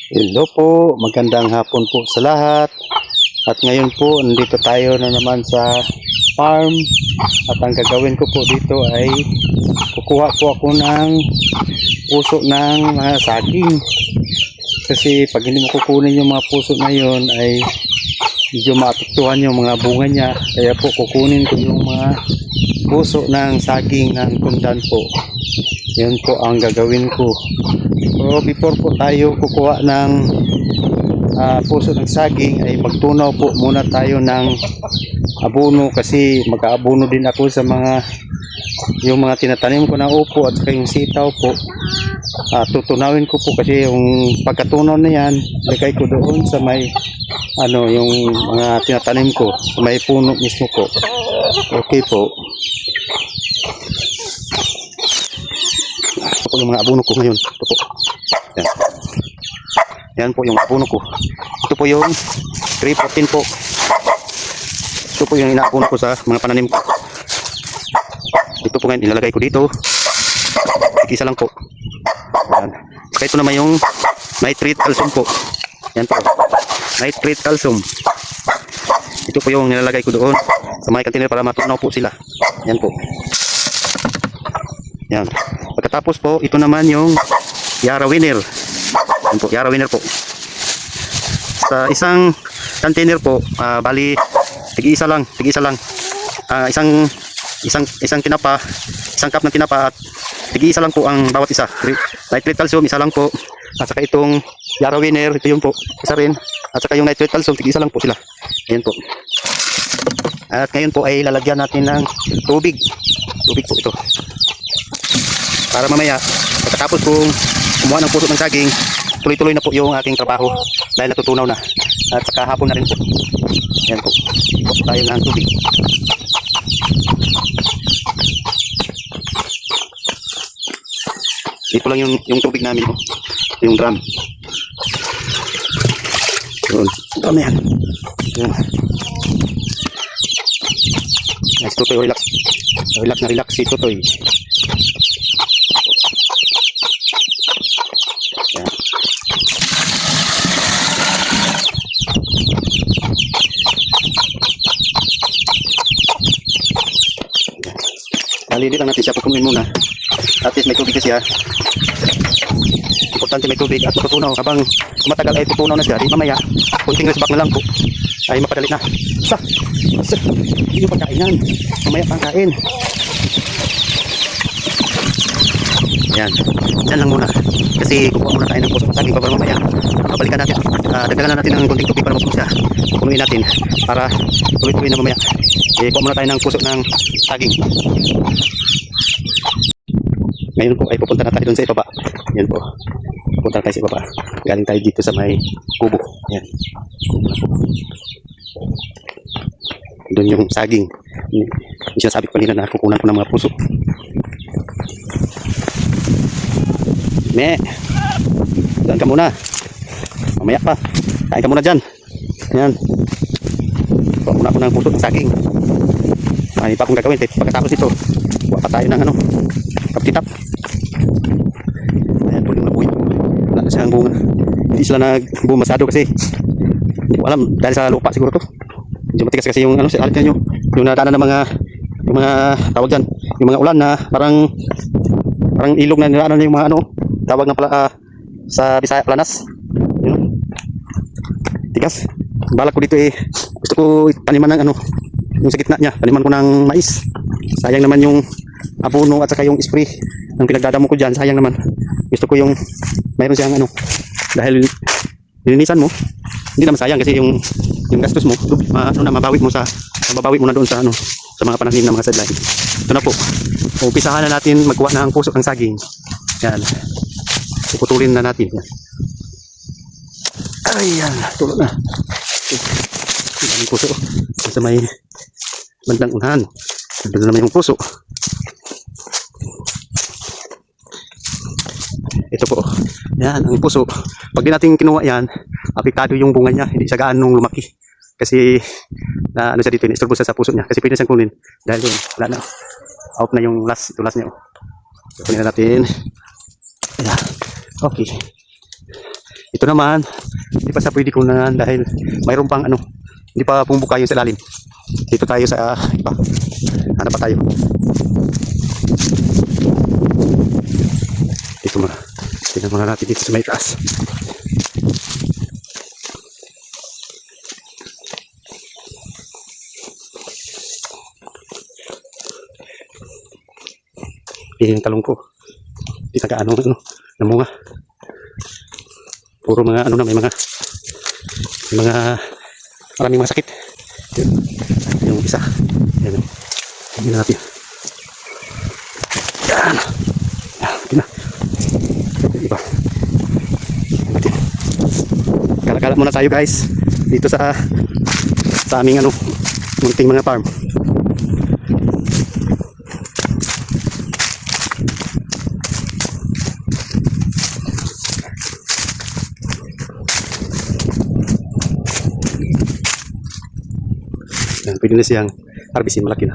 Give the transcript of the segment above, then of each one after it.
Hello po, magandang hapon po sa lahat. At ngayon po, nandito tayo na naman sa farm. At ang gagawin ko po dito ay kukuha po ako ng puso ng mga saging. Kasi pag hindi mo kukunin yung mga puso na yun ay medyo maapektuhan yung mga bunga niya. Kaya po kukunin ko yung mga puso ng saging ng kundan po. Yan po ang gagawin ko. So before po tayo kukuha ng puso ng saging ay magtunaw po muna tayo ng abono, kasi mag-aabono din ako sa yung mga tinatanim ko na upo at saka yung sitaw po. Tutunawin ko po kasi yung pagkatunaw na yan, lagay ko doon sa may yung mga tinatanim ko sa may puno mismo po. Okay po. Ito po yung mga abono ko ngayon. Ito po. Yan. Yan po yung abono ko. Ito po yung 314 po. Ito po yung inaabono ko sa mga pananim ko. Ito po ngayon ilalagay ko dito. Isa lang po. Yan. Saka ito naman yung nitrate calcium po. Yan po. Nitrate calcium. Ito po yung nilalagay ko doon sa mga container para matunaw po sila. Yan po. Yan. Pagkatapos po, ito naman yung Yara Winner. Yan po, Yara Winner po. Sa isang container po, bali tig-isa lang. Isang tinapa, isang cup ng tinapa at tig-isa lang po ang bawat isa. Nitrate calcium, isa lang po. At saka itong Yara Winner, ito yung po, isa rin. At saka yung nitrate calcium, tig-isa lang po sila. Ayan po. At ngayon po ay lalagyan natin ng tubig. Tubig po ito. Para mamaya, pagkatapos kong kumuha ng puso ng saging, tuloy-tuloy na po yung aking trabaho dahil natutunaw na. At saka hapon na rin po. Ayan po. Ipok tayo ng tubig. Ito lang yung tubig namin. Yung drum. Yun. Ito na yan. Yun. Yes, Tutoy, relax. Relax na relax si Tutoy. Yan. Halili lang natin siya, pupunuin muna. At least may tubig na siya. Importante may tubig at matutunaw. Habang matagal ay tutunaw na siya, di mamaya kunting resback na lang po ay mapadali na. Sa hindi yung pagkainan, mamaya pang kain. Yan, dyan lang muna kasi kukuha muna tayo ng puso ng saging para mamaya babalikan natin, dagdagan na natin ng kunting tubig para mapuno siya. Pupunuin natin para tuloy-tuloy na mamaya kuha muna tayo ng puso ng saging. Ngayon po ay pupunta na tayo dun sa ibaba. Yan po, pupunta tayo sa ibaba. Galing tayo dito sa may kubo. Yan, kubo na po. Doon yung saging. Yung sinasabi ko kanina na kukunan ko ng mga puso. Daan ka muna. Mamaya pa. Kain ka muna dyan. Yan. Kuha muna ako ng puso ng saging. May pa akong gagawin. Pagkatapos ito, kuha pa tayo ng kaptitap. Ayan po yung nabuhay. Wala na siyang bunga. Hindi sila nagbumasado kasi hindi ko alam. Dahil sa lupa siguro to. Medyo matigas kasi yung sa alit nyo. Yung nadaanan ng yung mga tawag dyan. Yung mga ulan na parang ilog na nilaanan yung mga tawag na pala sa Bisaya Planas. Yun. Tigas. Balak ko dito gusto ko taniman ng yung sa gitna niya, taniman ko ng mais. Sayang naman yung abono at saka yung spray ng pinagdadamo ko dyan. Sayang naman. Gusto ko yung mayroon siyang dahil nilinisan mo, hindi naman sayang kasi yung gastos mo, mababawi mo na doon sa sa mga pananim ng mga sideline. Ito na po. Umpisahan na natin magkuha ng puso ng saging. Yan. Puputulin na natin. Yan. Ayan, tulog na. Ang puso sa may bandang unahan. Nandun naman yung puso. Ito po. Yan, ang puso. Pag di natin kinuha yan, apektado yung bunga niya. Hindi siya gaanong lumaki. Kasi siya dito, inisturbo siya sa puso niya. Kasi pwede siyang kunin. Dahil doon, wala na. Out na yung last niya. Kunin na natin. Ayan. Okay. Ito naman, hindi pa sa pwede kunan dahil mayroon pang ano, hindi pa bumubuka yung sa ilalim. Dito tayo sa iba. Ano pa tayo? Dito muna. Tingnan muna natin dito sa may taas. Yung talong ko. Hindi nagaano ano, namunga. Puro mga ano na may mga maraming mga sakit. Yun. Yung isa. Yan. Hindi na natin. Yan. Yan. Hindi na. Iba. Natin. Kala-kala muna tayo guys. Dito sa aming ano, munting mga farm. Yan, pwede na siyang harbisin, malaki na.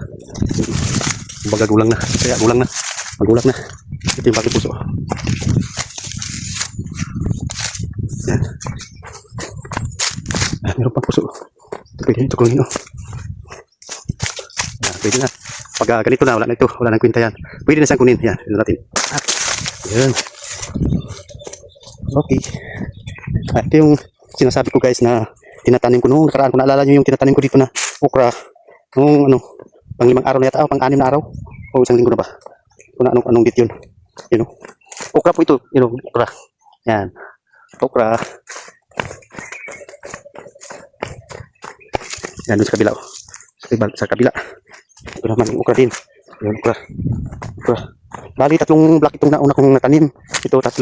Kumbaga gulang na, kaya gulang na, magulak na. Ito yung bakit puso. Yan. Ah, meron pang puso. Ito pwede ito kunin. Yan, pwede na. Pag ganito na, wala na ito, wala nang kwenta yan. Pwede na siyang kunin. Yan, ito natin. Yan. Okay. Ah, ito yung sinasabi ko guys na tinatanim ko noong nakaraan. Kung naalala nyo yung tinatanim ko dito na okra noong ano, pang 5 araw na yata, pang 6 na araw o isang linggo na ba, kung anong date yun, you know. Okra po ito, you know, okra. Yan, okra. Yan, doon sa kabila, sa kabila ito naman yung okra din. Yan, okra. Bali, 3 block itong nauna kong natanim. Ito 3,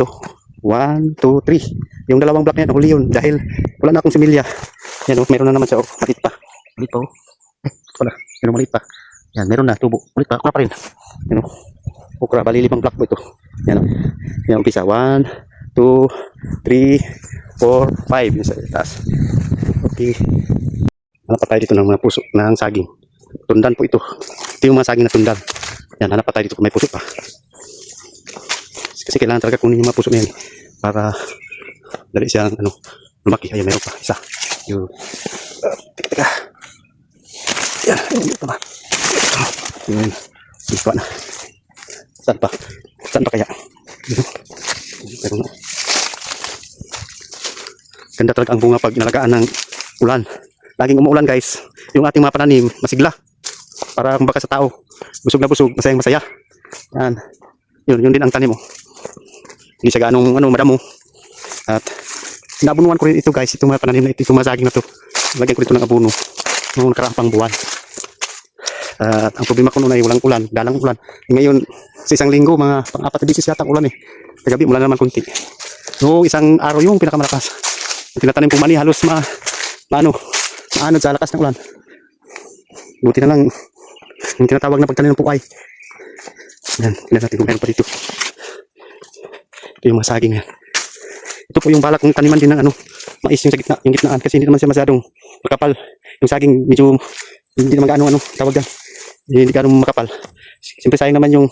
1, 2, 3. Yung 2 block na yan, huli yun dahil wala na akong similya. Yan, meron na naman siya, maliit pa. Maliit pa, wala, meron maliit pa. Yan, meron na, tubo. Maliit pa, okra pa rin. Yan, okra, bali 5 block po ito. Yan, yan, umpisa. 1, 2, 3, 4, 5. Yung sa taas. Okay. Hanap pa tayo dito ng mga puso, ng saging. Tundan po ito. Ito yung mga saging na tundan. Yan, hanap pa tayo dito kung may puso pa. Kasi kailangan talaga kunin yung mga puso na yan para dali siyang ano, lumaki. Ayan, meron pa isa. Yung teka. Yan, ito na. Yun, ito na. Saan pa? Saan pa kaya? Meron na. Ganda talaga ang bunga pag inalagaan ng ulan. Laging umuulan guys. Yung ating mga pananim, masigla. Para kumbaga sa tao, busog na busog, masayang masaya. Yan. Yun din ang tanim mo. Hindi siya ganong ano, madamo. At inabunuan ko rin ito guys, itong mga pananim na ito, itong mga saging na ito. Lagyan ko ito ng abono noong nakaraang pang buwan. At ang problema ko noon ay walang ulan, dalang ulan. Ngayon, sa isang linggo, mga pang-4 na beses yata ulan eh. Kagabi, mula naman kunti. No, isang araw yung pinakamalakas. Yung tinatanim kong mani, halos maanod sa lakas ng ulan. Buti na lang, yung tinatawag na pagtanim ng pukay. Yan, tingnan natin kung meron pa dito. Ito yung mga saging yan. Ito po yung balak kong taniman din ng ano, mais yung sa gitna, yung gitnaan. Kasi hindi naman siya masyadong makapal. Yung saging, medyo, hindi naman gaano ano, tawag yan. Hindi gaano makapal. Siyempre sayang naman yung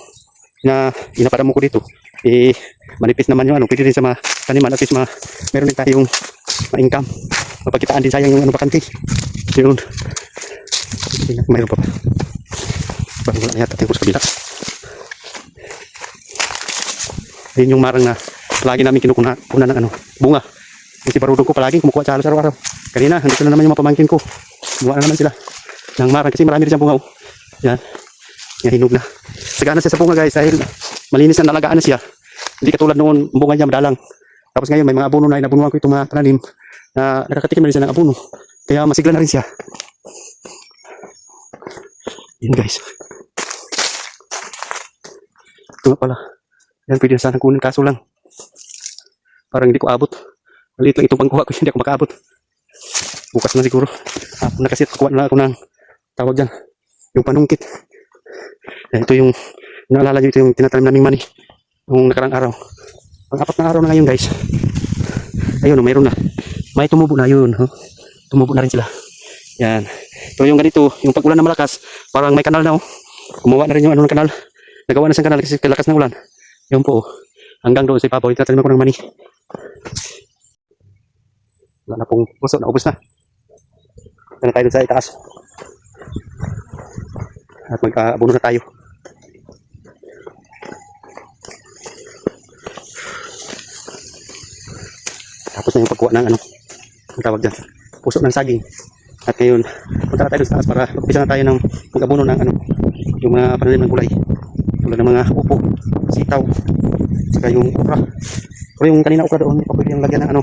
inapadamo ko dito. Eh, manipis naman yung ano, pwede rin sa mga taniman. At least meron din tayong ma-income. Mapagkitaan din, sayang yung ano bakante. Yun. Mayroon pa ba? Parang wala na yata tayo sa kabila. Yun yung marang na palagi namin kinukuna ng ano, bunga. Kasi parudo ko palagi kumukuha sa halos araw-araw. Kanina, handito na naman yung mga pamangkin ko. Kumuha na naman sila ng marang kasi marami rin siyang bunga. Oh. Yan. Yan, hinog na. Sagana siya sa bunga guys dahil malinis na nalagaan na siya. Hindi katulad noon, bunga niya madalang. Tapos ngayon may mga abono na inabunuan ko itong mga pananim na nakakatikim na rin siya ng abono. Kaya masigla na rin siya. Yan guys. Ito nga pala. Yan, pwede na sana kunin kaso lang. Parang hindi ko abot. Maliit lang itong pangkuha ko, hindi ako makaabot. Bukas na siguro. Ako na kasi kukuha na ako ng tawag dyan. Yung panungkit. Yan, ito yung, naalala nyo ito yung tinatanim naming mani. Yung nakarang araw. Pang-4 na araw na ngayon guys. Ayun, mayroon na. May tumubo na yun. Huh? Tumubo na rin sila. Yan. Ito yung ganito, yung pag-ulan na malakas, parang may kanal na oh. Kumuha na rin yung ano ng kanal. Nagawa na siyang kanal kasi kalakas ng ulan. Yan po oh. Hanggang doon sa ipapaw, itatanim ako ng mani. Wala na pong puso, naubos na. Kaya tayo dun sa itaas. At mag-abono na tayo. Tapos na yung pagkuha ng ano, ang tawag dyan, puso ng saging. At ngayon, punta na tayo sa taas para mag-upisa na tayo ng mag-abono ng ano, yung mga pananim ng gulay. Tulad ng mga upo, sitaw, saka yung okra. Pero yung kanina okra doon, hindi pa pwede yung lagyan ng ano,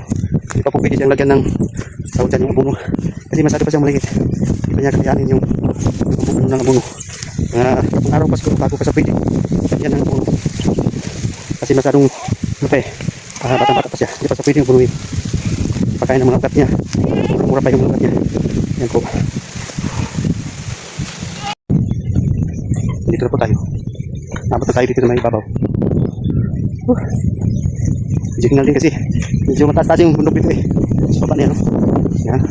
hindi pa pwede yung lagyan ng tawag dyan yung abono. Kasi masyado pa siyang maliit. Hindi pa niya kakayanin yung abono ng abono. Kung araw pa siguro bago pa sa pwede, yan ang abono. Kasi masyadong, batang-bata pa siya, hindi pa sa pwede yung bunuin. Pakain ng mga ugat niya, mura pa yung mga ugat niya. Yan po. Dito na po tayo. Abot na tayo dito na may babaw. Medyo kingal din kasi medyo mataas-taas yung bundok dito eh. Sa baba niya, no? Yan.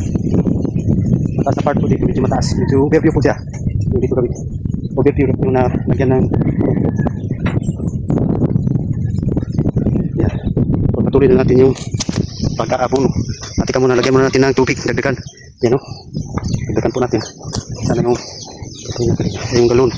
Mataas na part po dito, medyo mataas. Medyo overview po siya. Dito kami. Overview yung nalagyan ng yan. Patuloy na natin yung pagkaabono. At ika muna, lagyan muna natin ng tubig. Dagdagan. Yan, no? Dagdagan po natin. Sana yung galon.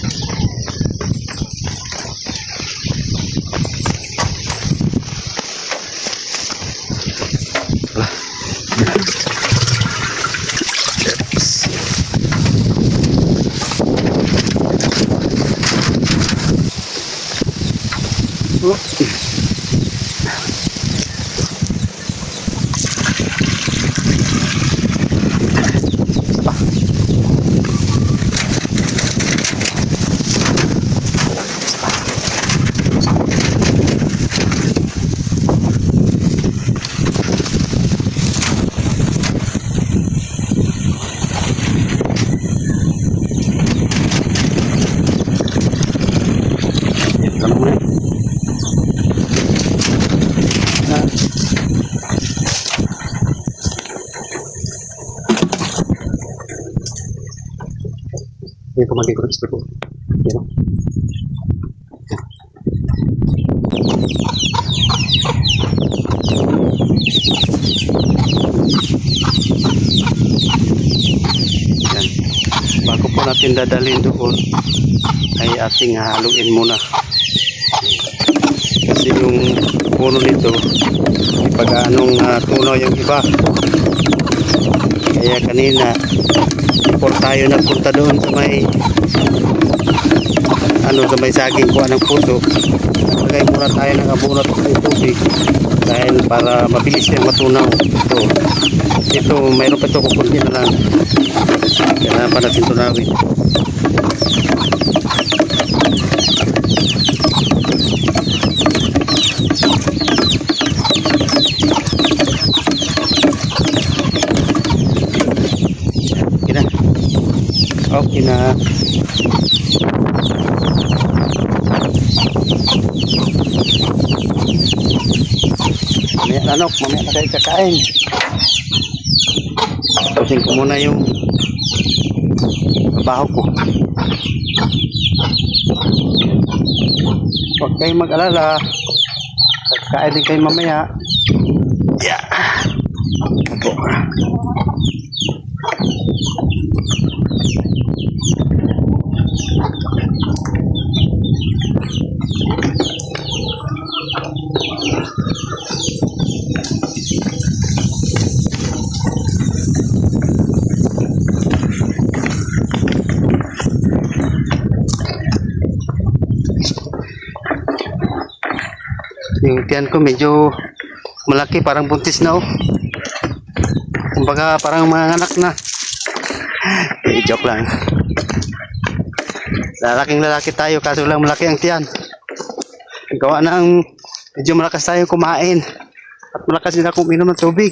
Yung pamagay ko ng expert po. Yan o. Yan. Bago po natin dadalhin doon ay ating haluin muna. Kasi yung puno nito pag anong tunaw yung iba. Kaya kanina before tayo nagpunta doon sa may sa may saging kuha ng puso, lagay muna tayo ng abono at tubig dahil para mabilis yung matunaw. Ito mayroon pa ito kukunti na lang, kailangan pa natin tunawin. Okay na. Mamaya na kayo kakain. Tapusin ko muna yung trabaho ko. Huwag kayong mag-alala. Kakain din kayo mamaya. Yeah. Opo. Yung tiyan ko medyo malaki, parang buntis na oh. Kumbaga parang mga anak na. Joke lang. Lalaking lalaki tayo kaso lang malaki ang tiyan. Gawa ng medyo malakas tayo kumain at malakas din akong inom ng tubig.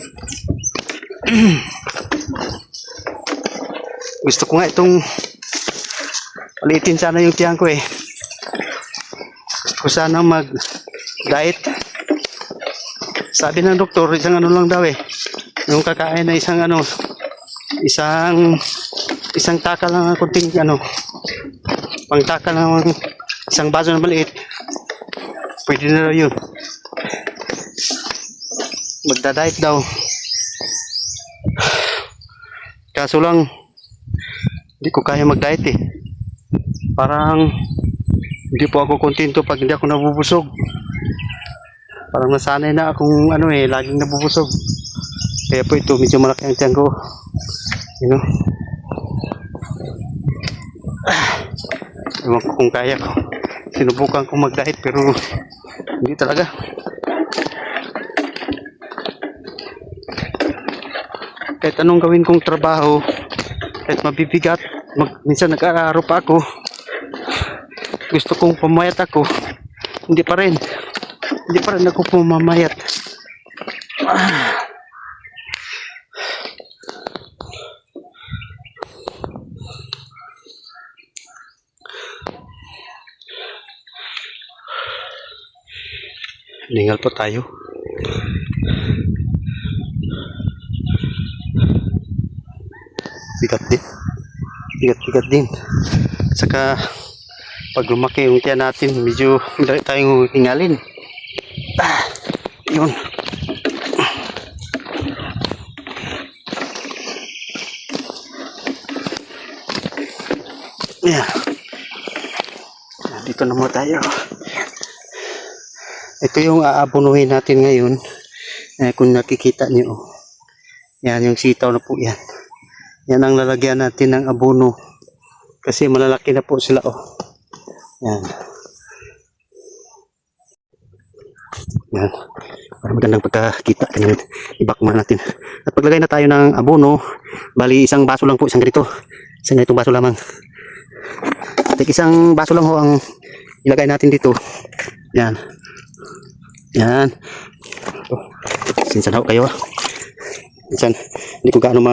Gusto ko nga itong palitin sana yung tiyan ko eh. Gusto ko sana mag diet. Sabi ng doktor, isang ano lang daw eh. Yung kakain na isang taka lang ang kunting pang taka lang isang baso na maliit. Pwede na raw yun. Magda-diet daw. Kaso lang, hindi ko kaya mag-diet eh. Parang hindi po ako kontento pag hindi ako nabubusog. Parang nasanay na akong ano eh, laging nabubusog. Kaya po ito, medyo malaki ang tiyan ko. You know? Ewan ko kung kaya ko. Sinubukan ko mag-diet pero hindi talaga. Kahit anong gawin kong trabaho, kahit mabibigat, minsan nag-aararo pa ako, gusto kong pumayat ako, hindi pa rin ako pumamayat. Lingal po tayo. Bigat din. Saka pag lumaki yung tiyan natin, medyo dali tayong hingalin. Yun. Yeah. Dito na muna tayo. Ito yung aabunuhin natin ngayon. Kung nakikita nyo, yan yung sitaw na po yan. Yan ang lalagyan natin ng abono. Kasi malalaki na po sila oh. Yan. Yan. Para magandang pagkakita. Ibak muna natin. At paglagay na tayo ng abono, bali isang baso lang po, isang ganito. Isang ganitong baso lamang. At isang baso lang ho ang ilagay natin dito. Yan. Yan. Sinsan ho kayo. Minsan hindi ko gaano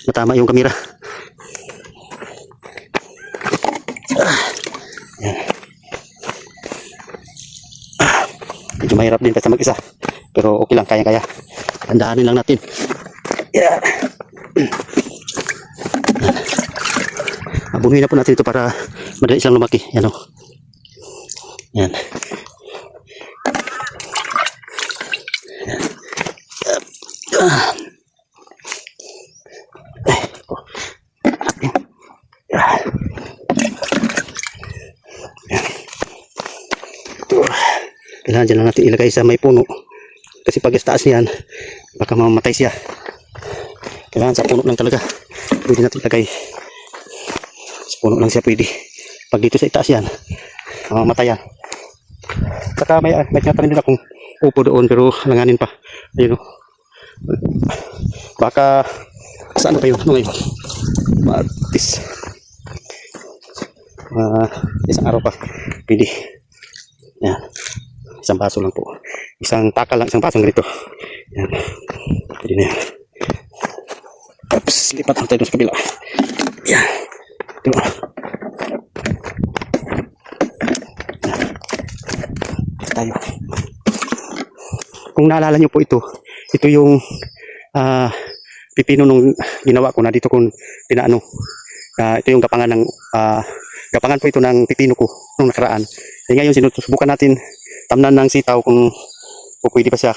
matama yung kamera. Yan. Medyo mahirap din kasi mag-isa. Pero okay lang, kaya-kaya. Tandahanin lang natin. Yeah. Abunuhin na po natin ito para madali silang lumaki. Yan o. Yan. Kailangan dyan lang natin ilagay sa may puno. Kasi pag taas niyan, baka mamatay siya. Kailangan sa puno lang talaga. Pwede natin ilagay. Sa puno lang siya pwede. Pag dito sa itaas yan, mamatay yan. Saka may tinatanim din akong upo doon pero langanin pa. Ayun o. Baka saan pa yun? Ano ngayon? Martis. Isang araw pa. Pwede. Yan. Isang baso lang po. Isang takal lang, isang baso ganito. Yan. Pwede na yan. Oops, lipat lang tayo sa kabila. Yan. Diba? Yan. Tayo. Kung naalala nyo po ito yung pipino nung ginawa ko na dito kung pinaano. Ito yung gapangan ng gapangan po ito ng pipino ko nung nakaraan. Ngayon sinusubukan natin tamnan ng sitaw kung pwede pa siya.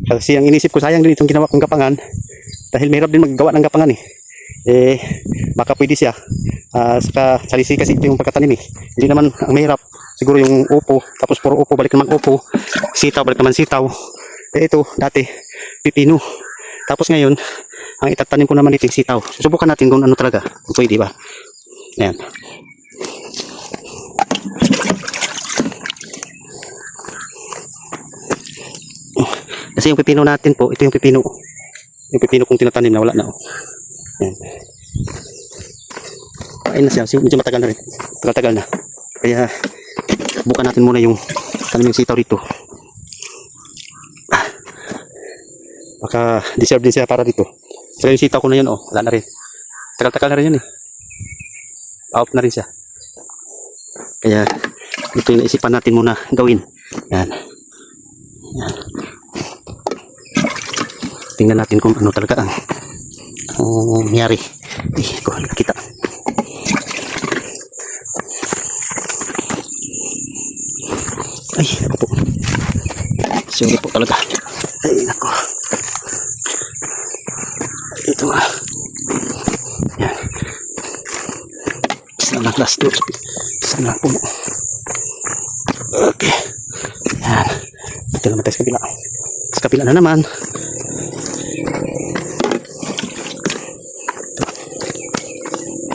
Kasi ang inisip ko, sayang din itong ginawa kong gapangan dahil mahirap din maggawa ng gapangan baka pwede siya. Saka salisi kasi ito yung pagkatanim hindi naman ang mahirap, siguro yung upo, tapos puro upo, balik naman upo, sitaw, balik naman sitaw. Ito dati pipino, tapos ngayon ang itatanim ko naman dito yung sitaw. Susubukan natin kung ano talaga, kung pwede ba. Ayan. Kasi yung pipino natin po, ito yung pipino kong tinatanim na wala na. Yan. Ayun na siya, medyo matagal na rin. Tagal na. Kaya bukan natin muna yung tanim yung sitaw dito. Baka deserve din siya para dito. Saka yung sitaw ko na yun, wala na rin. Tagal na rin yun Out na rin siya. Kaya ito yung naisipan natin muna gawin. Yan. Yan. Tingnan natin kung ano talaga ang nangyari. Ko nakita. Ay, ako po. Sorry po talaga. Ay, nako. Ito last door. Isa na lang puno. Okay. Yan. Ito naman tayo sa kabila. Sa kabila na naman.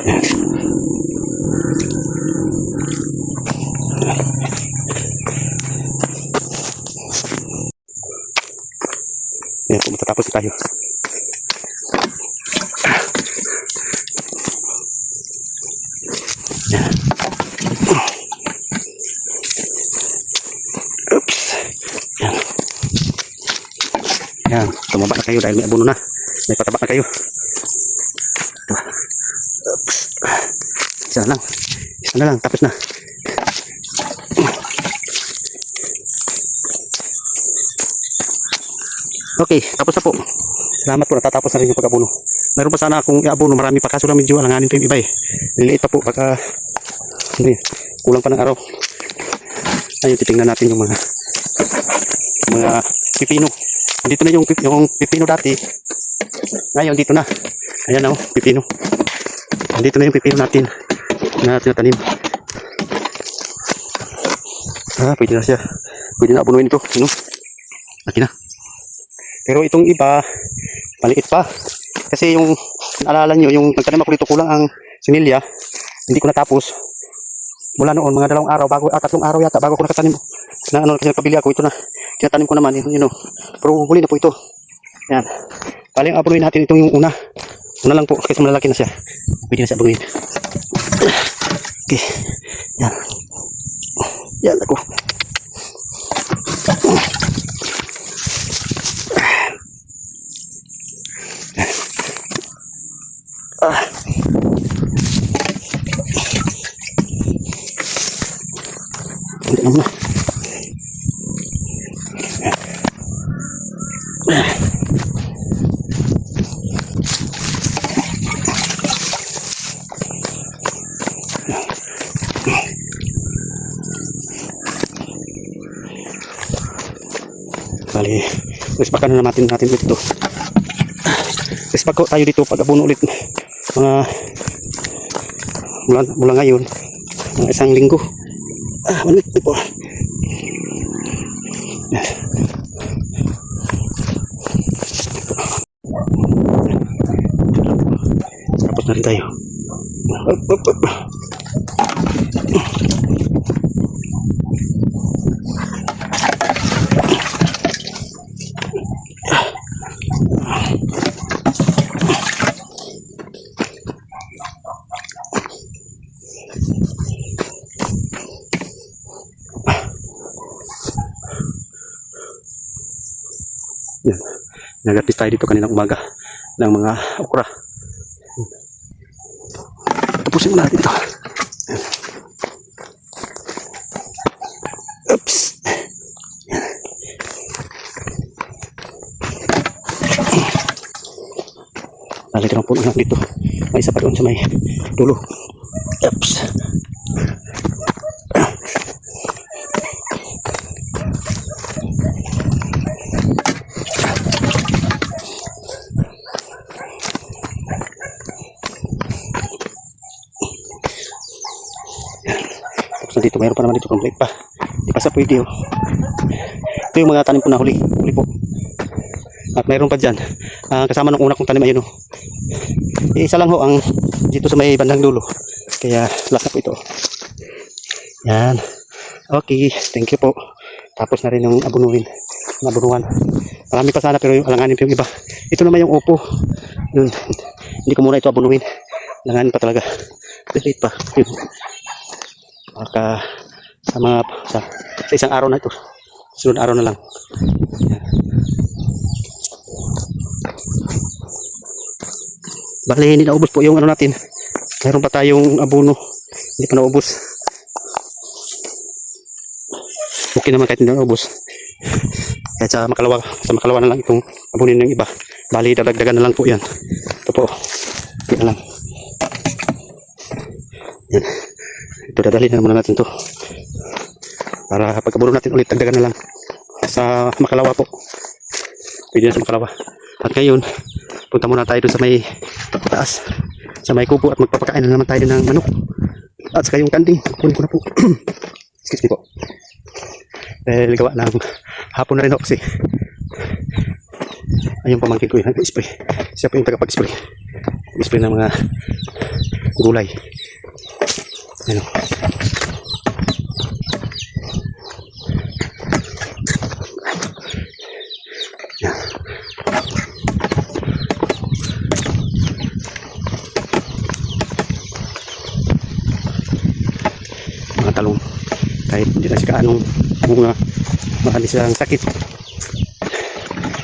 Yan. Yan po, matatapos na tayo. Yan. Oops. Yan. Yan, tumaba na kayo dahil may abono na. May pataba na kayo. Ito. Oops. Isa na lang. Isa na lang, tapos na. Okay, tapos na po. Salamat po, natatapos na rin yung pag-abono. Meron pa sana akong i-abono, marami pa, kaso na medyo alanganin pa yung iba eh. Liliit pa po, baka kulang pa ng araw. Ayun, titingnan natin yung mga pipino. Dito na yung pipino dati. Ngayon, dito na. Ayan na, pipino. Dito na yung pipino natin na tinatanim. Pwede na siya. Pwede na abunuin ito. Laki na. Pero itong iba, maliit pa. Kasi yung, naalala nyo, yung nagtanim ako dito, kulang ang sinilya. Hindi ko natapos. Mula noon, mga 2 araw, 3 araw yata, bago ko nakatanim. Kasi nagpabili ako, ito na. Tinatanim ko naman, pero huli na po ito. Yan. Paling abunuin natin itong yung una. Una lang po, kasi malalaki na siya. Pwede na siya abunuin. Okay. Yan. Yan ako. Hindi naman na. Bali, respakan na natin ulit ito. Respak ko tayo dito pag abuno ulit. Mula ngayon, mga 1 linggo. 1 week before. Yes. Tapos na rin tayo. Yan. Nagapis tayo dito kaninang umaga ng mga okra. Tapusin mo natin ito. Oops. Balik lang po lang dito. May isa pa doon sa may dulo. Oops. Dito mayroon pa naman dito complete pa, di pa sa pwede oh. Ito yung mga tanim ko na huli po, at mayroon pa dyan kasama ng una kong tanim ayun oh. Isa lang ho ang dito sa may bandang dulo, kaya last na po ito. Yan, okay, thank you po. Tapos na rin yung abunuin, abunuan. Marami pa sana pero yung alanganin pa yung iba. Ito naman yung upo yun, hindi ko muna ito abunuin, alanganin pa talaga, late pa yun. Maka sa isang araw na ito, sunod araw na lang. Bali, hindi naubos po yung ano natin. Mayroon pa tayong abono, hindi pa naubos. Okay naman kahit hindi naubos. Kahit sa makalawa na lang itong abunin ng iba. Bali, dadagdagan na lang po yan. Ito po, okay na lang. Yan. Ito, dadalhin na muna natin to para pagkabuno natin ulit, dagdagan na lang sa makalawa po. Pwede na sa makalawa. At ngayon, punta muna tayo doon sa may taas, sa may kubo, at magpapakain na naman tayo ng manok. At saka yung kanding, kunin ko na po. Excuse me po. Dahil gawa ng hapon na rin ako kasi ayun pamangkin ko yun, nag-spray. Siya po yung tagapag-spray. Spray ng mga gulay. Ayun. Yan. Mga talong. Kahit hindi na siya anong bunga, maalis ang sakit.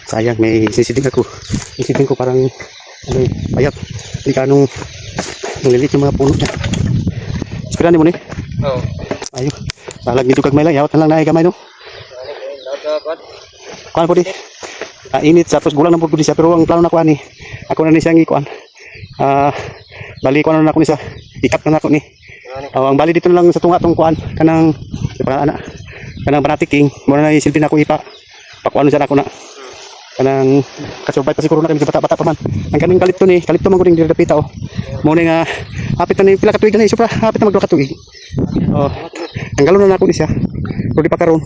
Sayang, may sisiding ako. Sisiding ko parang ano, payat. Hindi ka anong nalilit yung mga puno niya. Spirahan mo ni? Oo. Ayun. Salag dito kag may lang. Yawat na lang na gamay no? Kuhan po di. Init sa tapos gulang na po di siya. Pero ang plano na kuhan ni. Ako na ni siyang ikuhan. Bali kuhan na ako ni sa. Ikat na ako ni. Ang bali dito na lang sa tunga tong kuhan. Kanang kanang banatiking. Muna na isilbi na ako ipa. Pakuhan na siya na ako na. Kanang kasurvive pa siguro na kami sa bata-bata pa man. Ang kaning kalipto ni, kalipto man ko ring dirapita oh. Mo ni nga hapit na ni pila ka tuig na ni supra, hapit na magduha ka tuig. Oh. Ang galon na ako ni siya. Pero di pa karon.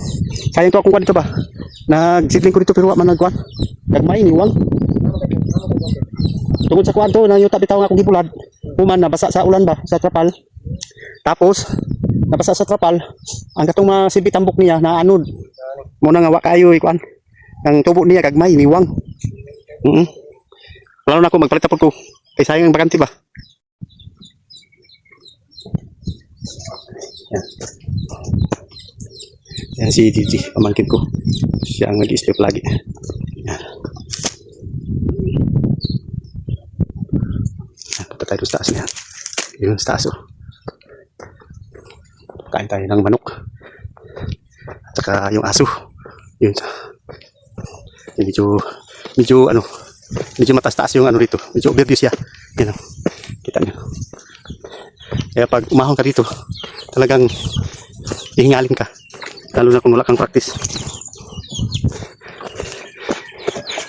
Sayang to akong kuan dito ba. Nagsidling ko dito pero wa man nagkuan. Gagmay ni wang. Tungod sa kuan to nang yuta bitaw nga akong gibulad. Human nabasa sa ulan ba sa trapal. Tapos nabasa sa trapal. Ang katong mga silbi tambok niya na anod. Mo na nga wa kayo ikuan. Ang tubo niya gagmay niwang. Lalo na ako magpalit po ko. Kay sayang ang bakante ba. Yan. Yan si Gigi, pamangkin ko. Siya ang nag-i-step lagi. Yan. Punta tayo sa taas niya. Yun sa taas oh. Kain tayo ng manok. At saka yung aso. Yun. Medyo ano, medyo mataas-taas yung ano dito. Medyo obvious siya. Yan o. Kita niyo. Kaya pag umahon ka dito, talagang ihingalin ka. Lalo na kung wala kang practice.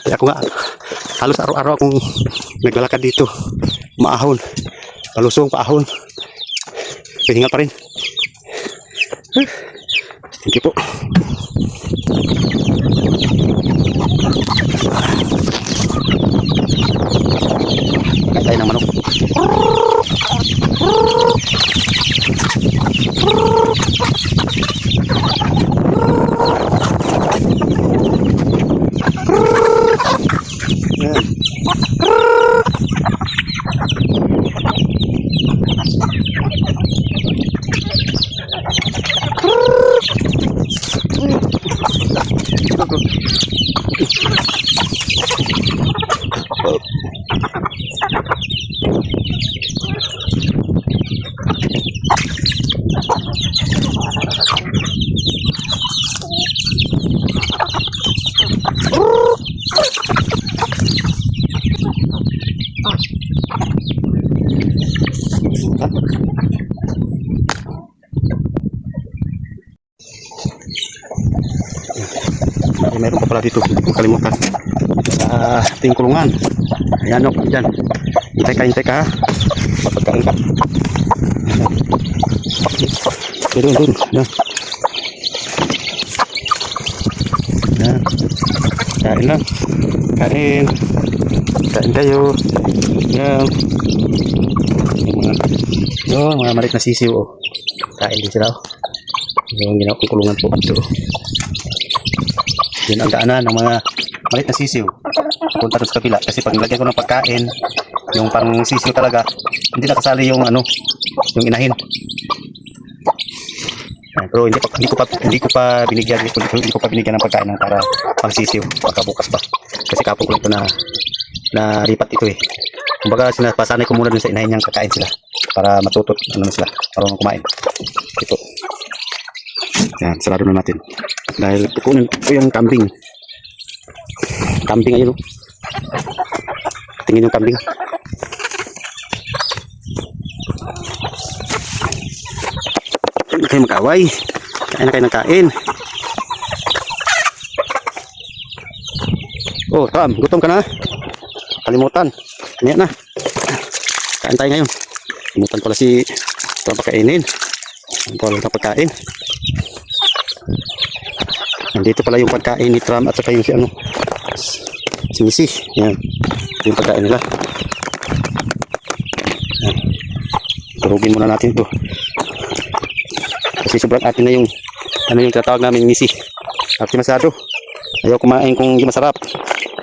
Kaya ako nga, halos araw-araw akong naglalakad dito. Maahon. Malusong paahon. Ihingal pa rin. Thank you po. Kain tayo ng manok. Meron pa pala dito, hindi ko kalimutan sa ating kulungan. Ayan o, dyan. Hintay ka ha. Papagkain ka. Doon. Yan. Yan. Kain lang. Kain kayo. Yan. Yung mga marit na sisiw o. Kain din sila o. Yung ginawa kong kulungan po ito. Yun ang daanan ng mga malit na sisiw. Punta doon sa kabila. Kasi pag nilagyan ko ng pagkain, yung pang sisiw talaga, hindi nakasali yung ano, yung inahin. Pero hindi ko pa binigyan ng pagkain ng para pang sisiw. Baka bukas pa. Kasi kapo ko ito na ripat ito eh. Kumbaga sinapasanay ko muna dun sa inahin niyang kakain sila. Para matutot ano sila. Para kumain. Ito. Yan, sarado na natin. Dahil kukunin ko yung kambing. Kambing ayun. Tingin yung kambing. Huwag na kayo mag-away. Kain na kayo ng kain. Oh, Tom, gutom ka na? Kalimutan. Kanya na. Kain tayo ngayon. Kalimutan pala si Ito ang pakainin. Ang pala ng pagkain. Nandito pala yung pagkain ni Tram at saka yung si Missy. Yan. Ito yung pagkain nila. Yan. Turugin muna natin ito. Kasi sobrang atin na yung yung tinatawag namin Missy. Ate masyado. Ayaw kumain kung hindi masarap.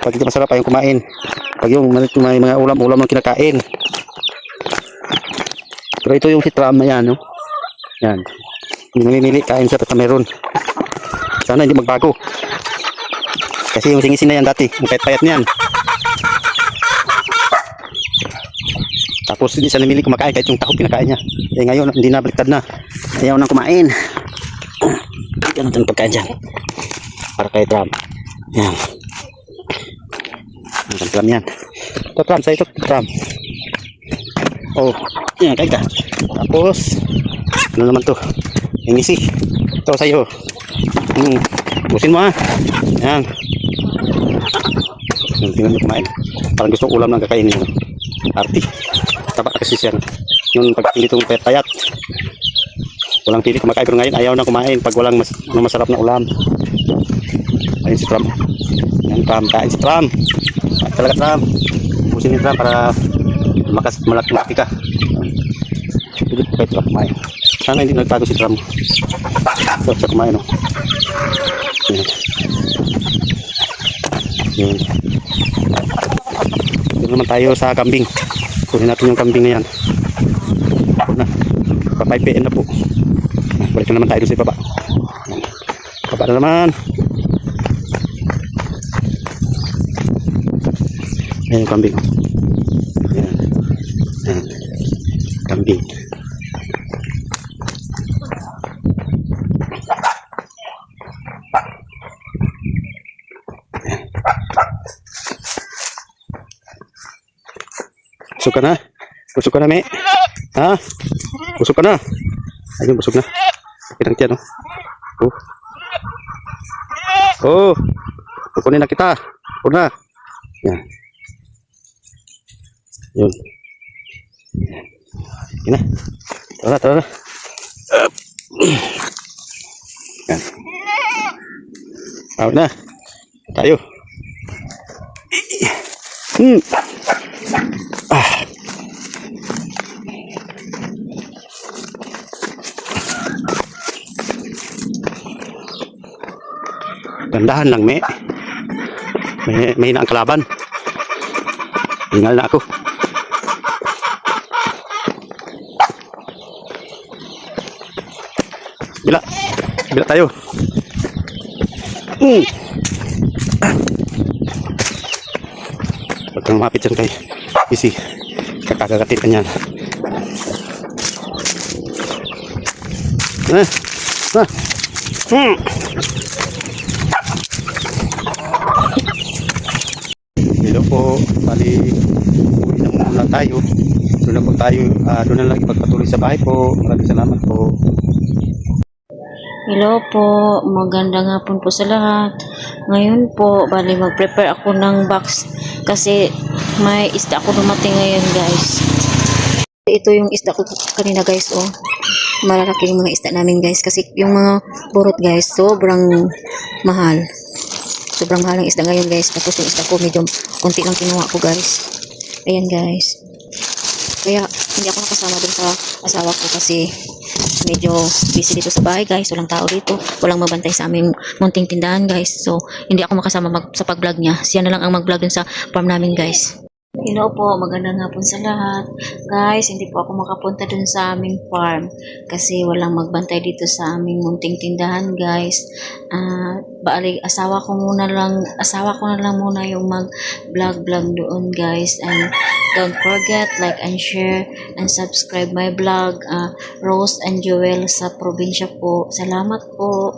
Pag hindi masarap ayaw kumain. Pag yung may mga ulam-ulam ng kinakain. Pero ito yung si Tram na yan, no? Yan. Hindi namimili, kain siya at meron. Sana hindi magbago. Kasi yung singisin na yan dati, yung payat-payat niyan. Tapos hindi siya namili kumakain kahit yung takot kinakain niya. Eh ngayon, hindi na, baliktad na. Ayaw nang kumain. Yan natin pagkain dyan. Para kay Tram. Yan. Ang Tram yan. Ito Tram, sa ito Tram. Oh, yan, kain ka. Tapos, ano naman to? Yung isi. Ito sa'yo. Busin mo ha. Yan. Tingnan mo kumain. Parang gusto ulam ng kakainin. Arti. Taba kasi siya. Yung pag hindi itong payat. Walang pili kumakain. Pero ngayon ayaw na kumain pag walang masarap na ulam. Ayun si Tram. Yan Tram. Kain si Tram. Kain talaga Tram. Busin ni Tram para malaki ka. Hindi po kayo Tram kumain. Sana hindi nagtago si Tram. So, siya kumain, no? Yan. Yan. Dito naman tayo sa kambing. Kunin natin yung kambing na yan. Ako na. Pa 5 PM na po. Balik na naman tayo doon sa baba. Baba na naman. Ayan yung kambing. Ayan. Ayan. Kambing. Busog ka na? Busog ka na, me? Ha? Busog ka na? Ayun, busog na. Kitang tiyan, oh. Oh. Kukunin na kita. Kukunin na. Yan. Yun. Yan na. Tara, tara. Yan. Tawag na. Tayo. Gandahan lang, me. May hina ang kalaban. Hingal na ako. Bila. Bila tayo. Huwag kang lumapit dyan kay Isi. Kakagagatin ka niyan. Hello po. Bali, uwi na muna tayo. Doon na po tayo. Doon na lang ipagpatuloy sa bahay po. Maraming salamat po. Hello po, magandang hapon po sa lahat. Ngayon po, bali mag-prepare ako ng box kasi may isda ako dumating ngayon guys. Ito yung isda ko kanina guys, oh. Malalaki yung mga isda namin guys kasi yung mga burot guys, sobrang mahal. Sobrang mahal ang isda ngayon guys. Tapos yung isda ko medyo konti lang kinuha ko guys. Ayan guys. Kaya hindi ako nakasama dun sa asawa ko kasi medyo busy dito sa bahay guys. Walang tao dito. Walang mabantay sa aming munting tindahan guys. So hindi ako makasama sa pag-vlog niya. Siya na lang ang mag-vlog dun sa farm namin guys. Hello po, magandang hapon sa lahat. Guys, hindi po ako makapunta dun sa aming farm kasi walang magbantay dito sa aming munting tindahan guys. Bali, asawa ko na lang muna yung mag-vlog doon guys. And don't forget, like and share and subscribe my vlog, Rose and Joel sa probinsya po. Salamat po.